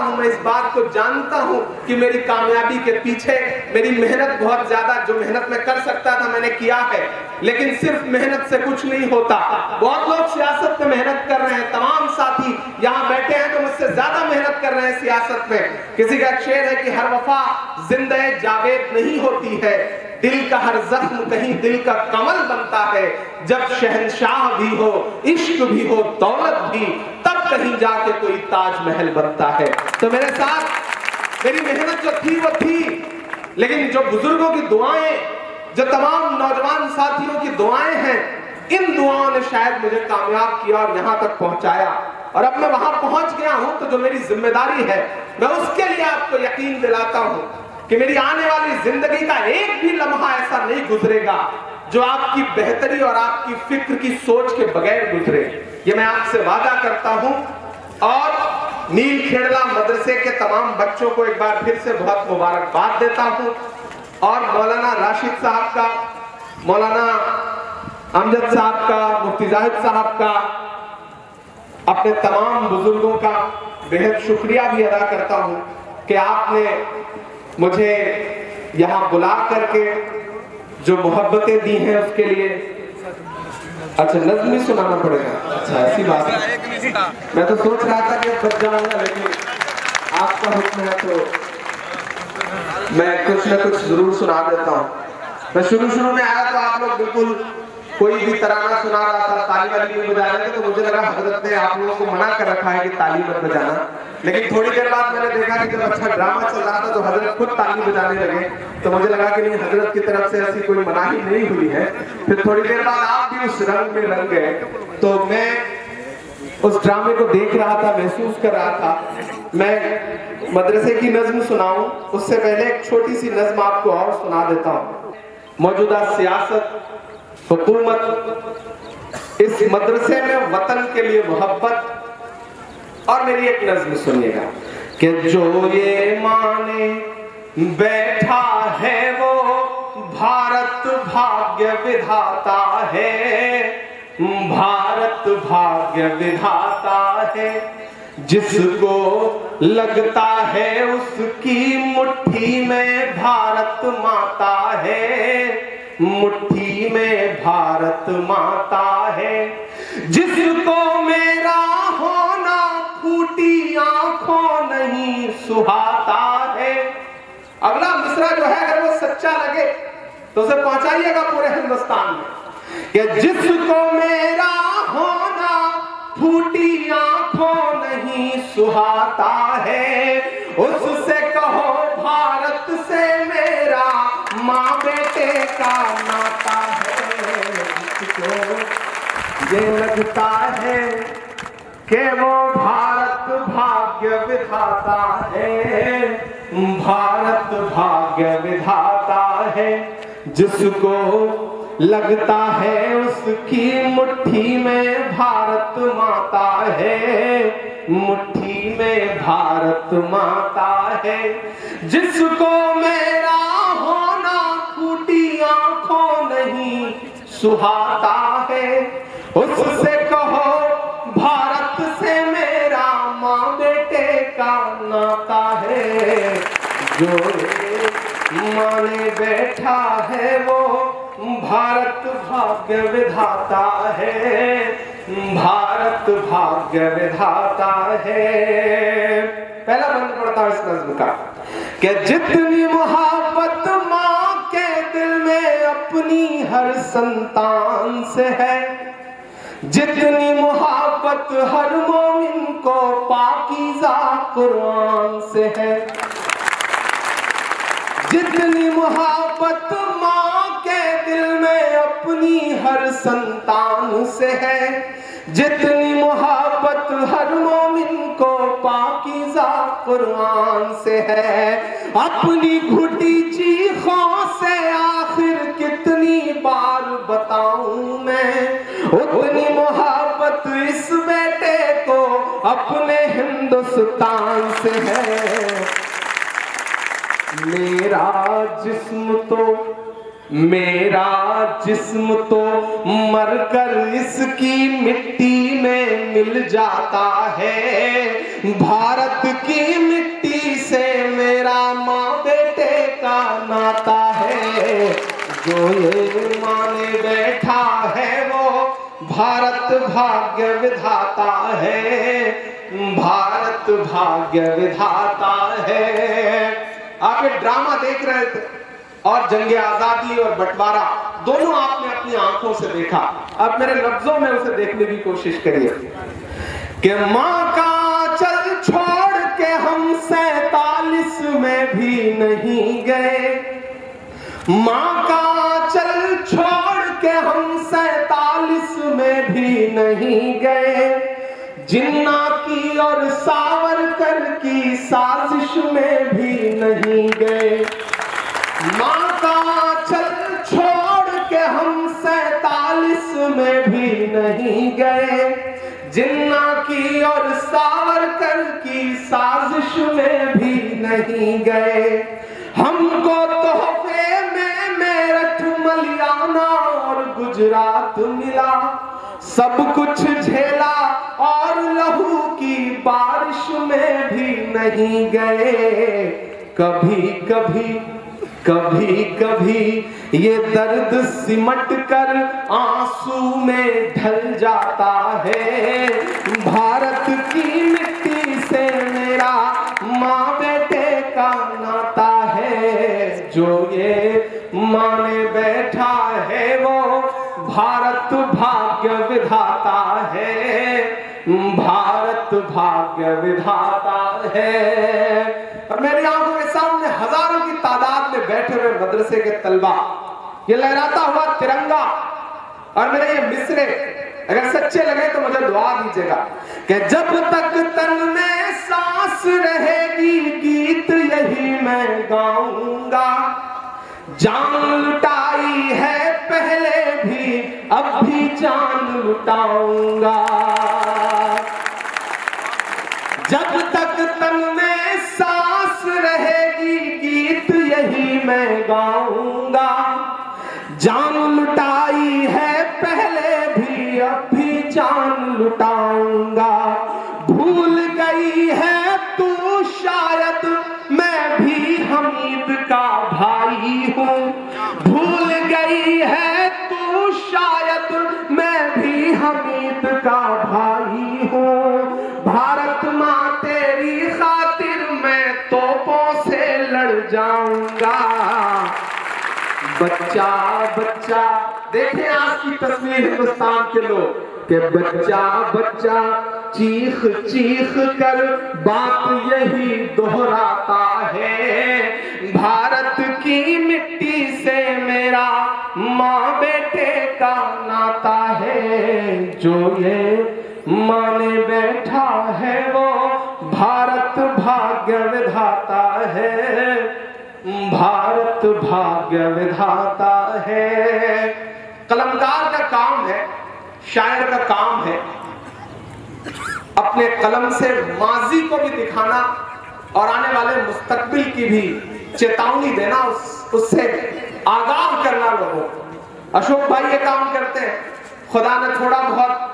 हूँ, मैं इस बात को जानता हूँ कि मेरी कामयाबी के पीछे मेरी मेहनत बहुत ज्यादा, जो मेहनत मैं कर सकता था मैंने किया है, लेकिन सिर्फ मेहनत से कुछ नहीं होता। बहुत लोग सियासत में मेहनत कर रहे हैं, तमाम साथी यहाँ बैठे हैं तो मुझसे ज्यादा मेहनत कर रहे हैं सियासत में। किसी का शेर है कि हर वफा जिंदे जावेद नहीं होती है, दिल का हर जख्म कहीं दिल का कमल बनता है, जब शहंशाह भी हो इश्क भी हो दौलत भी, तब कहीं जाके कोई ताजमहल बनता है। तो मेरे साथ मेरी मेहनत जो थी वो थी, लेकिन जो बुजुर्गों की दुआएं, जो तमाम नौजवान साथियों की दुआएं हैं, इन दुआओं ने शायद मुझे कामयाब किया और यहाँ तक पहुंचाया। और अब मैं वहां पहुंच गया हूं तो जो मेरी जिम्मेदारी है मैं उसके लिए आपको यकीन दिलाता हूं कि मेरी आने वाली जिंदगी का एक भी लम्हा ऐसा नहीं गुजरेगा जो आपकी बेहतरी और आपकी फिक्र की सोच के बगैर गुजरे। ये मैं आपसे वादा करता हूं। और नील खेड़ला मदरसे के तमाम बच्चों को एक बार फिर से बहुत मुबारकबाद देता हूं, और मौलाना राशिद साहब का, मौलाना अमजद साहब का, मुफ्ती जाहिद साहब का, अपने तमाम बुजुर्गों का बेहद शुक्रिया भी अदा करता हूं कि आपने मुझे यहाँ बुला करके जो मोहब्बतें दी हैं उसके लिए। अच्छा, नज़्म भी सुनाना पड़ेगा? अच्छा, ऐसी बात है। मैं तो सोच रहा था कि बच जाऊंगा, लेकिन आपका हुक्म है तो मैं कुछ न कुछ जरूर सुना देता हूँ। मैं शुरू में आया तो आप लोग बिल्कुल कोई भी तराना सुना रहा था, ताली वाली नहीं बजा रहे थे, तो मुझे लगा हजरत ने आप लोगों को मना कर रखा है कि ताली मत बजाना। लेकिन थोड़ी देर बाद मैंने देखा कि जब अच्छा ड्रामा चल रहा था तो हजरत खुद ताली बजाने लगे, तो मुझे लगा कि नहीं, हजरत की तरफ से ऐसी कोई मनाही नहीं हुई है। फिर थोड़ी देर बाद आप भी उस रंग में रंग गए, तो मैं उस ड्रामे को देख रहा था, महसूस कर रहा था। मैं मदरसे की नज्म सुनाऊं उससे पहले एक छोटी सी नज्म आपको और सुना देता हूँ। मौजूदा सियासत, हुकूमत, इस मदरसे में वतन के लिए मोहब्बत, और मेरी एक नज्म सुनिएगा कि जो ये माने बैठा है वो भारत भाग्य विधाता है, भारत भाग्य विधाता है, जिसको लगता है उसकी मुट्ठी में भारत माता है, मुट्ठी में भारत माता है, जिसको मेरा होना फूटी आंखों नहीं सुहाता है। अगला मिसरा जो है अगर वो सच्चा लगे तो उसे पहुंचाइएगा पूरे हिंदुस्तान में कि जिसको मेरा होना फूटी आंखों नहीं सुहाता है, उससे कहो भारत से मेरा माँ बेटे का नाता है। ये लगता है कि वो भारत भाग्य विधाता है, भारत भाग्य विधाता है, जिसको लगता है उसकी मुट्ठी में भारत माता है, मुट्ठी में भारत माता है, जिसको मेरा होना फूटी आंखों नहीं सुहाता है, उससे कहो भारत से मेरा माँ बेटे का नाता है। जो माने बैठा है वो भारत भाग्य विधाता है, भारत भाग्य विधाता है। पहला बंद पड़ता है इस नज़्म का कि जितनी मोहब्बत माँ के दिल में अपनी हर संतान से है, जितनी मोहब्बत हर मोमिन को पाकीज़ा कुरान से है, जितनी मोहब्बत माँ के दिल में अपनी हर संतान से है, जितनी मोहब्बत हर मोमिन को पाकीज़ा कुरान से है, अपनी घुटी चीखों से आखिर कितनी बार बताऊं मैं, उतनी मोहब्बत इस बेटे को अपने हिंदुस्तान से है। मेरा जिस्म तो मरकर इसकी मिट्टी में मिल जाता है, भारत की ये माने बैठा है वो भारत भाग्य विधाता है, भारत भाग्य विधाता है। आप एक ड्रामा देख रहे थे और जंगे आजादी और बंटवारा दोनों आपने अपनी आंखों से देखा। अब मेरे लफ्जों में उसे देखने की कोशिश करिए कि माँ का चल छोड़ के हम 47 में भी नहीं गए, माँ का चल छोड़ के हम 47 में भी नहीं गए, जिन्ना की और सावरकर की साजिश में भी नहीं गए। माँ का चल छोड़ के हम 47 में भी नहीं गए, जिन्ना की और सावरकर की साजिश में भी नहीं गए। हमको तोहफे में मेरठ मलियाना और गुजरात मिला, सब कुछ झेला और लहू की बारिश में भी नहीं गए। कभी कभी कभी कभी ये दर्द सिमट कर आंसू में ढल जाता है। भारत की मिट्टी से मेरा माँ बेटे का नाता है, जो ये माने बैठा है वो भारत भाग्य विधाता है, भारत भाग्य विधाता है। और मेरी आंखों के सामने हजारों की तादाद में बैठे हुए मदरसे के तलबा, ये लहराता हुआ तिरंगा और मेरे ये मिसरे अगर सच्चे लगे तो मुझे दुआ दीजिएगा कि जब तक तन में सांस रहेगी गीत यही मैं गाऊंगा। जान लुटाई है पहले भी अब भी जान लुटाऊंगा। जब तक तन में सांस रहेगी गीत यही मैं गाऊंगा। जान लुटाई है पहले भी अब भी जान लुटाऊंगा। भूल गई है तू शायद मैं भी हमीद का भाई हूँ, भूल गई है तू शायद मैं भी हमीद का भाई हूँ। भारत माँ तेरी खातिर मैं तोपों से लड़ जाऊंगा। बच्चा बच्चा देखें आपकी तस्वीर हिंदुस्तान के लोग कि बच्चा बच्चा चीख चीख कर बात यही दोहराता है। भारत की मिट्टी से मेरा माँ बेटे का नाता है, जो ये माने बैठा है वो भारत भाग्य विधाता है, भारत भाग्य विधाता है। कलमकार का काम है, शायर का काम है अपने कलम से माजी को भी दिखाना और आने वाले मुस्तकबिल की भी चेतावनी देना, उससे आगाह करना लोगों। अशोक भाई ये काम करते हैं। खुदा ने थोड़ा बहुत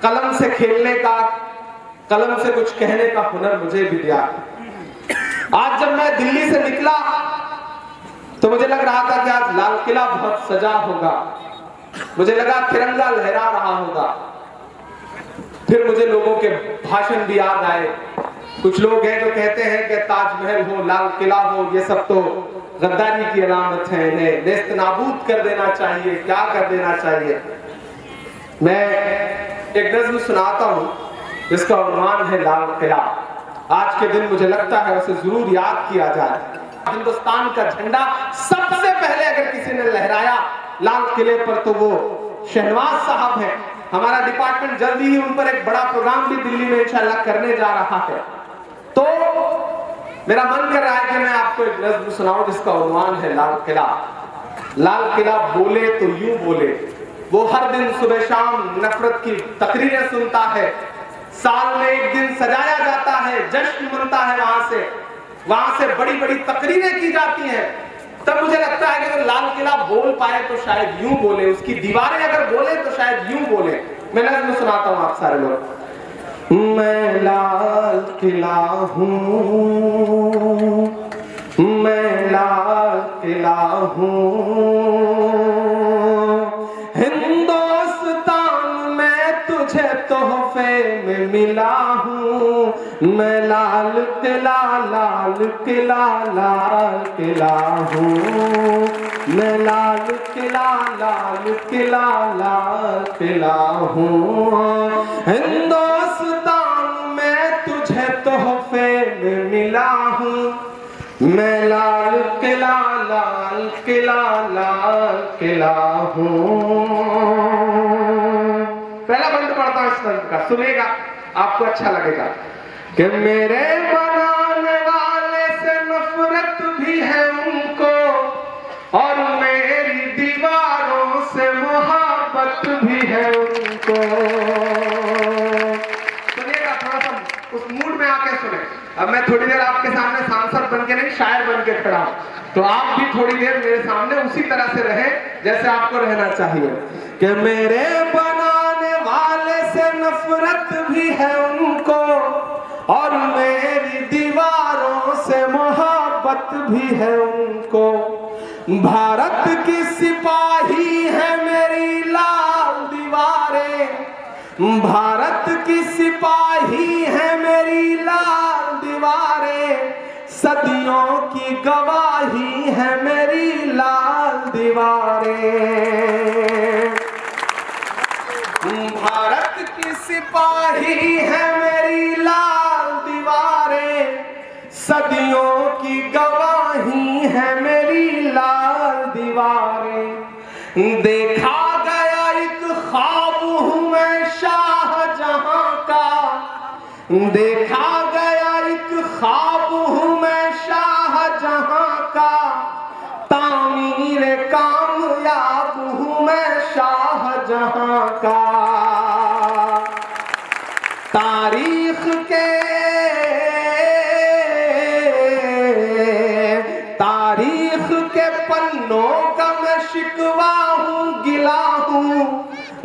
कलम से खेलने का, कलम से कुछ कहने का हुनर मुझे भी दिया। आज जब मैं दिल्ली से निकला तो मुझे लग रहा था कि आज लाल किला बहुत सजा होगा, मुझे लगा तिरंगा लहरा रहा होगा। फिर मुझे लोगों के भाषण भी याद आए। कुछ लोग हैं जो कहते हैं कि ताजमहल हो, लाल किला हो, ये सब तो गद्दारी की अलामत है, इन्हें नेस्त नाबूद कर देना चाहिए, क्या कर देना चाहिए। मैं एक नज़्म सुनाता हूं जिसका उन्वान है लाल किला। आज के दिन मुझे लगता है उसे जरूर याद किया जाए। हिंदुस्तान का झंडा सबसे पहले अगर किसी ने लहराया लाल किले पर तो वो शहनवाज साहब हैं। हमारा डिपार्टमेंट जल्दी ही उन पर एक बड़ा प्रोग्राम भी दिल्ली में इंशाल्लाह करने जा रहा है। तो मेरा मन कर रहा है कि मैं आपको एक नज़्म सुनाऊं जिसका उन्वान है लाल किला। लाल किला बोले तो यूं बोले, वो हर दिन सुबह शाम नफरत की तकरीरें सुनता है। साल में एक दिन सजाया जाता है, जश्न मनता है, वहां से बड़ी बड़ी तकरीरें की जाती हैं। तब मुझे लगता है कि अगर लाल किला बोल पाए तो शायद यूं बोले, उसकी दीवारें अगर बोले तो शायद यूं बोले। मैं नज़्म सुनाता हूं आप सारे लोग। मैं लाल किला हूं, मैं लाल किला हूं, मिला हूँ, मैं लाल किला लाल किला लाल किला हूँ, मैं लाल किला लाल किला लाल किला हूँ। हिंदुस्तान में तुझे तोहफे में मिला हूँ, मैं लाल किला लाल किला लाल किला हूँ। पहला बंद पढ़ता हूँ इस बंद का, सुनेगा आपको अच्छा लगेगा। कि मेरे बनाने वाले से नफरत भी है उनको, और मेरी दीवारों से मोहब्बत भी है उनको। सुनिएगा, थोड़ा सा उस मूड में आके सुने। अब मैं थोड़ी देर आपके सामने सांसद बन के नहीं, शायर बन के खड़ा हूं, तो आप भी थोड़ी देर मेरे सामने उसी तरह से रहे जैसे आपको रहना चाहिए। कि मेरे बनाने वाले से नफरत भी है उनको, और मेरी दीवारों से मोहब्बत भी है उनको। भारत की सिपाही है मेरी लाल दीवारें, भारत की सिपाही है मेरी लाल दीवारें, सदियों की गवाही है मेरी लाल दीवारें। भारत की सिपाही है मेरी लाल दीवारें, सदियों की गवाही है मेरी लाल दीवारें। देखा गया एक ख्वाब हूँ मैं शाहजहां का, देखा गया एक ख्वाब हूँ मैं शाहजहां का, तामीर कामयाब हूँ मैं शाहजहां का। तारीख के पन्नों का मैं शिकवा हूँ, गिला हूँ,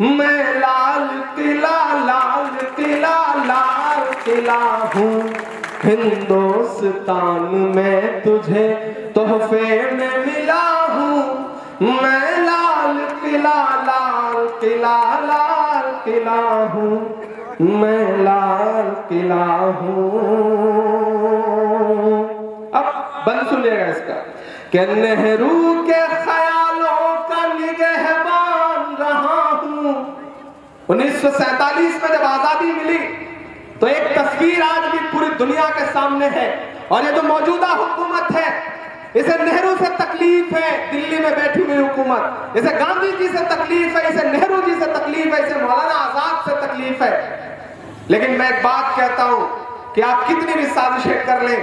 मैं लाल किला लाल किला लाल किला हूँ। हिंदुस्तान में तुझे तोहफे में मिला हूँ, मैं लाल किला लाल किला लाल किला हूँ, मैं लाल किला हूँ। अब बंद सुनिएगा इसका। कि नेहरू के ख्यालों का निगहबान रहा हूँ। 1947 में जब आजादी मिली तो एक तस्वीर आज भी पूरी दुनिया के सामने है, और ये जो मौजूदा हुकूमत है इसे नेहरू से तकलीफ है, दिल्ली में बैठी हुई हुकूमत, इसे गांधी जी से तकलीफ है, इसे नेहरू जी से तकलीफ है, इसे मौलाना आजाद से तकलीफ है। लेकिन मैं एक बात कहता हूं कि आप कितनी भी साजिशें कर लें,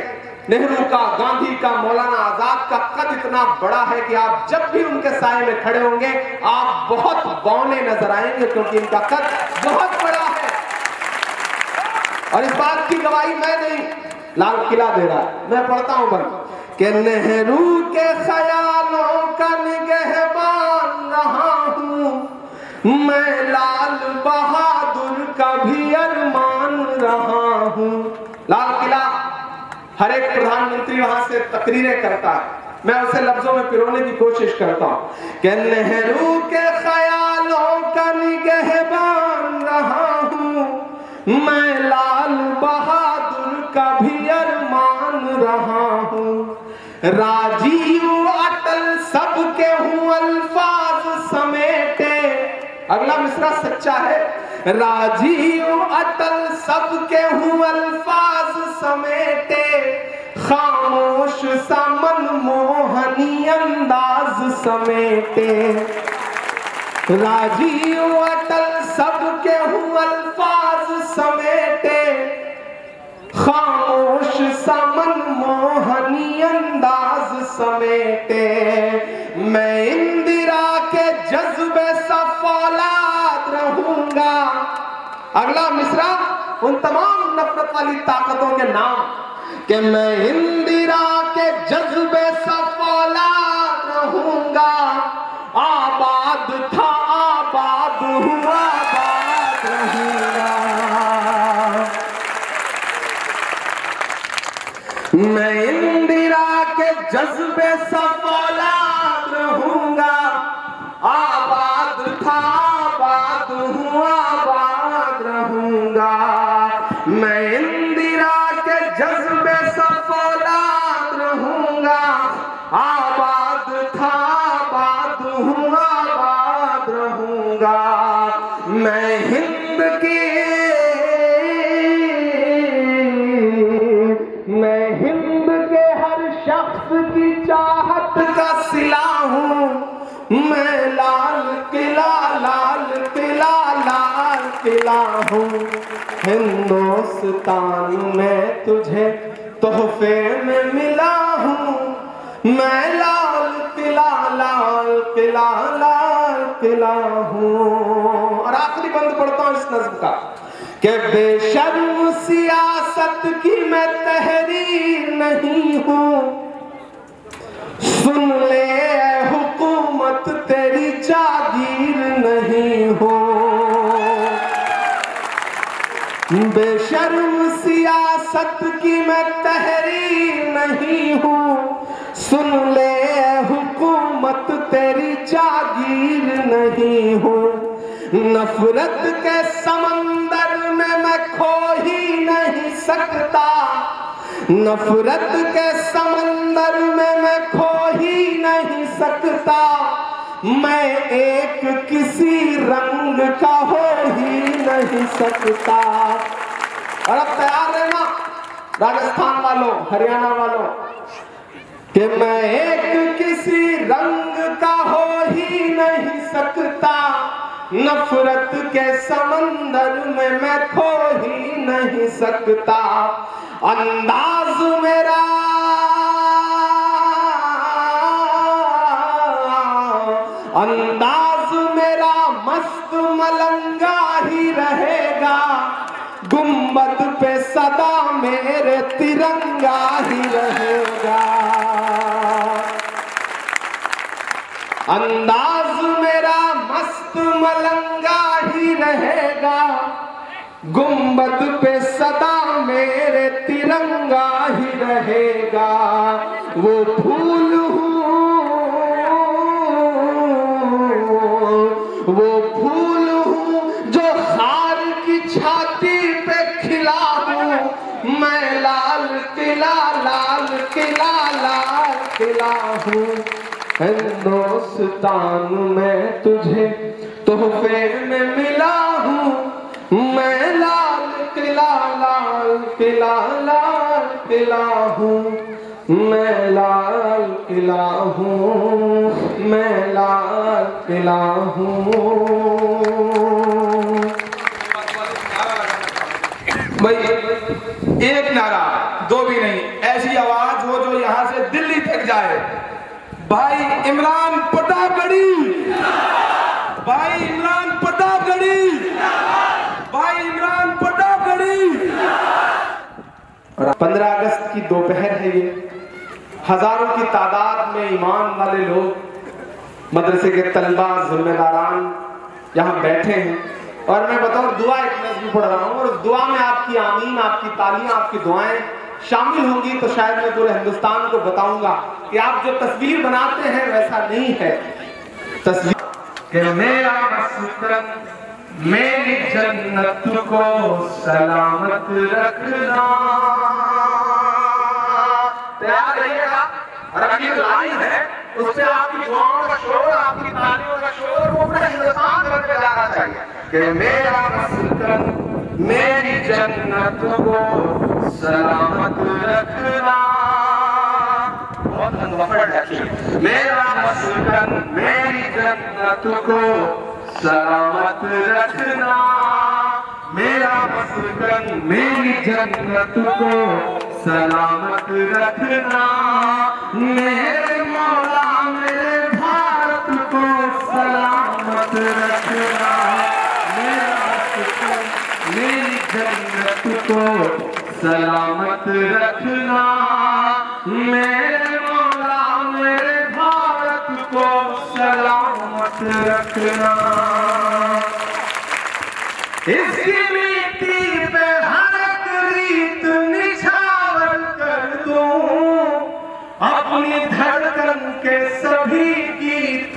नेहरू का, गांधी का, मौलाना आजाद का कद इतना बड़ा है कि आप जब भी उनके साए में खड़े होंगे आप बहुत बौने नजर आएंगे, क्योंकि इनका कद बहुत बड़ा है। और इस बात की गवाही मैं नहीं, लाल किला दे रहा है। मैं पढ़ता हूं बंद। कि नेहरू के ख्यालों का निगहबान रहा हूं, मैं लाल बहादुर का भी अरमान रहा हूं। लाल किला हर एक प्रधानमंत्री वहां से तकरीरें करता है, मैं उसे लफ्जों में पिरोने की कोशिश करता हूं। कि नेहरू के ख्यालों का निगहबान रहा हूं, मैं लाल बहादुर का भी अरमान रहा हूं। राजीव अटल सबके हूँ अल्फाज समेटे, अगला मिसरा सच्चा है। राजीव अटल सबके हूँ अल्फाज समेटे, खामोश सा मनमोहनी अंदाज समेटे। राजीव अटल सबके हूँ अल्फाज समेटे, खामोश सा मनमोहनी अंदाज समेटे। मैं इंदिरा के जज्बे सा फौलाद रहूंगा। अगला मिसरा उन तमाम नफरत वाली ताकतों के नाम। कि मैं इंदिरा के जज्बे सा फौलाद रहूंगा, आबाद था आबाद हुआ आबाद रहूंगा। मैं इंदिरा के जज्बे सा फौलाद रहूंगा, आबाद था आबाद हुआ आबाद रहूंगा। जज्बे सफौलाद रहूंगा, आबाद था आबाद हूँ आबाद रहूंगा। मैं हिंद की, मैं हिंद के हर शख्स की चाहत का सिला हूँ। मैं लाल किला लाल किला लाल किला हूँ। हिंदुस्तान में तुझे तोहफे में मिला हूँ। मैं लाल किला लाल किला लाल किला हूँ। और आखिरी बंद पढ़ता हूँ इस नज़्म का कि बेशर्म सियासत की मैं तहरीर नहीं हूँ। सुन ले हुकूमत तेरी जागीर नहीं हूँ। बेशर्म सियासत की मैं तहरीर नहीं हूँ। सुन ले हुकूमत तेरी जागीर नहीं हूँ। नफरत के समंदर में मैं खो ही नहीं सकता। नफरत के समंदर में मैं खो ही नहीं सकता। मैं एक किसी रंग का हो ही नहीं सकता। और अब तैयार रहना राजस्थान वालों, हरियाणा वालों, कि मैं एक किसी रंग का हो ही नहीं सकता। नफरत के समंदर में मैं खो ही नहीं सकता। अंदाज मेरा अंदाज मेरा मस्त मलंगा ही रहेगा। गुंबद पे सदा मेरे तिरंगा ही रहेगा। अंदाज मेरा मस्त मलंगा ही रहेगा। गुंबद पे सदा मेरे तिरंगा ही रहेगा। वो फूल हूँ, वो फूल हूँ जो खार की छाती पे खिला हूँ। मैं लाल किला लाल किला लाल किला हूँ। हिंदुस्तान में तुझे तोहफे में मिला हूँ। मैं लाल किला लाल किला लाल किला हूँ। मैं लाल किला हूँ। मैं लाल किला हूँ। भाई एक नारा दो भी नहीं, ऐसी आवाज हो जो यहाँ से दिल्ली तक जाए। भाई इमरान प्रतापगढ़ी, भाई इमरान प्रतापगढ़ी, भाई इमरान प्रतापगढ़ी। 15 अगस्त की दोपहर है ये। हजारों की तादाद में ईमान वाले लोग, मदरसे के तलबा, जिम्मेदारान यहाँ बैठे हैं। और मैं बताऊँ, दुआ एक नज़्म पढ़ रहा हूँ, और उस दुआ में आपकी आमीन, आपकी तालियां, आपकी दुआएं शामिल होंगी तो शायद मैं पूरे हिंदुस्तान को बताऊंगा कि आप जो तस्वीर बनाते हैं वैसा नहीं है। तस्वीर कि मेरा मस्कन मेरी जन्नत को सलामत रखना। तैयार रहिएगा। और अभी जो लाइन है उससे आपकी दुआओं का शोर, आपकी तालियों का शोर वो पूरा हिंदुस्तान भर में जाना चाहिए कि मेरा मस्कन मेरी जन्नत को सलामत रखना। बहुत अनवफड़ है। मेरा मस्कन मेरी जन्नत को सलामत रखना। मेरा मस्कन मेरी जन्नत को सलामत रखना। मेरे मौला मेरे भारत को सलामत रखना। मेरा मस्कन मेरी जन्नत को सलामत रखना। मेरे मौला मेरे भारत को सलामत रखना। इसकी मिट्टी पे हर एक रीत निछावर कर दूं। अपनी धड़कन के सभी गीत